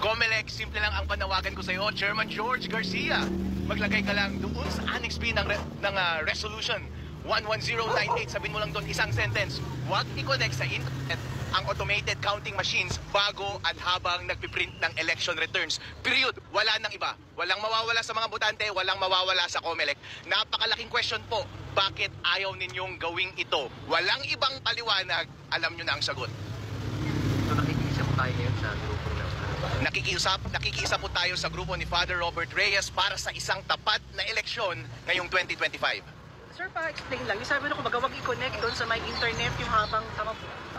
Comelec, simple lang ang panawagan ko sa iyo, Chairman George Garcia. Maglagay ka lang doon sa Annex B ng Resolution 11098. Sabihin mo lang doon isang sentence. Huwag i-connect sa internet ang automated counting machines bago at habang nagpiprint ng election returns. Period. Wala nang iba. Walang mawawala sa mga botante, walang mawawala sa Comelec. Napakalaking question po, bakit ayaw ninyong gawing ito? Walang ibang paliwanag, alam nyo na ang sagot. So nakikiisa po tayo ngayon sa grupo ng Nakikiisa po tayo sa grupo ni Father Robert Reyes para sa isang tapat na eleksyon ngayong 2025. Sir, pa-explain lang. Yung sabi nyo, kumbaga, wag i-connect doon sa may internet yung habang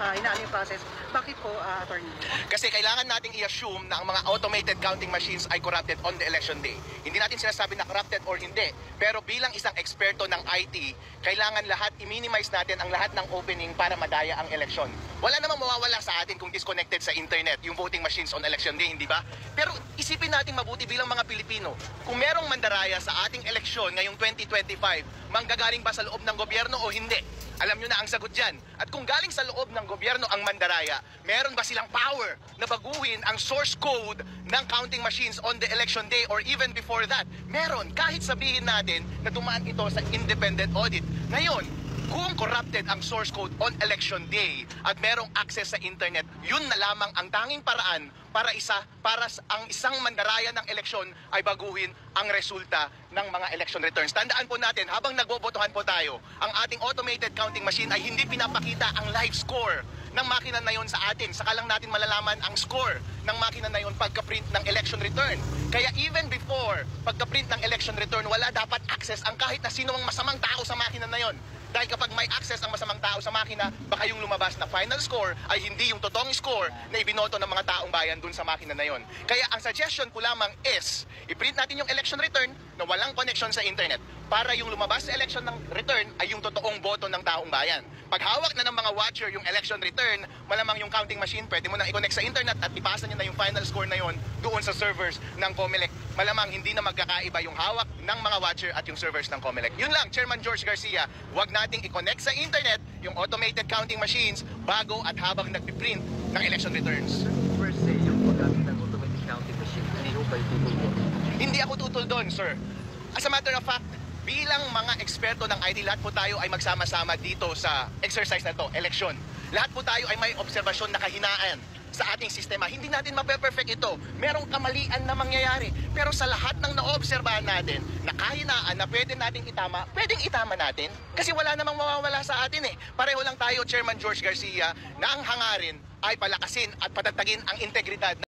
inaano yung process. Bakit po, attorney? Kasi kailangan nating i-assume na ang mga automated counting machines ay corrupted on the election day. Hindi natin sinasabi na corrupted or hindi. Pero bilang isang eksperto ng IT, kailangan lahat i-minimize natin ang lahat ng opening para madaya ang eleksyon. Wala namang mawawala sa atin kung disconnected sa internet yung voting machines on election day, hindi ba? Pero isipin natin mabuti bilang mga Pilipino. Kung merong mandaraya sa ating eleksyon ngayong 2025, manggagaling ba sa loob ng gobyerno o hindi? Alam nyo na ang sagot dyan. At kung galing sa loob ng gobyerno ang mandaraya, meron ba silang power na baguhin ang source code ng counting machines on the election day or even before that? Meron, kahit sabihin natin na dumaan ito sa independent audit. Ngayon, kung corrupted ang source code on election day at merong access sa internet, yun na lamang ang tanging paraan para ang isang mandaraya ng eleksyon ay baguhin ang resulta ng mga election returns. Tandaan po natin, habang nagbobotohan po tayo, ang ating automated counting machine ay hindi pinapakita ang live score ng makina na yon sa atin. Saka lang natin malalaman ang score ng makina na yon pagka-print ng election return. Kaya even before pagka-print ng election return, wala dapat access ang kahit na sino mang masamang tao sa makina na yon. Dahil kapag may access ang masamang tao sa makina, baka yung lumabas na final score ay hindi yung totoong score na ibinoto ng mga taong bayan dun sa makina na yon. Kaya ang suggestion ko lamang is, i-print natin yung election return na walang connection sa internet para yung lumabas sa election ng return ay yung totoong boto ng taong bayan. Pag hawak na ng mga watcher yung election return, malamang yung counting machine, pwede mo nang i-connect sa internet at ipasa niya na yung final score na yon doon sa servers ng Comelec. Malamang hindi na magkakaiba yung hawak ng mga watcher at yung servers ng Comelec. Yun lang, Chairman George Garcia, wag nating i-connect sa internet yung automated counting machines bago at habang nagpiprint ng election returns. per se, yung paggamit ng automatic counting machine, hindi ho kayo tutol doon? Hindi ako tutol doon, sir. As a matter of fact, bilang mga eksperto ng IT, lahat po tayo ay magsama-sama dito sa exercise na to, election. Lahat po tayo ay may obserbasyon na kahinaan sa ating sistema. Hindi natin mape-perfect ito. Merong kamalian na mangyayari. Pero sa lahat ng naobserbahan natin, na kahinaan na pwede nating itama, pwedeng itama natin. Kasi wala namang mawawala sa atin eh. Pareho lang tayo, Chairman George Garcia, na ang hangarin ay palakasin at patatagin ang integridad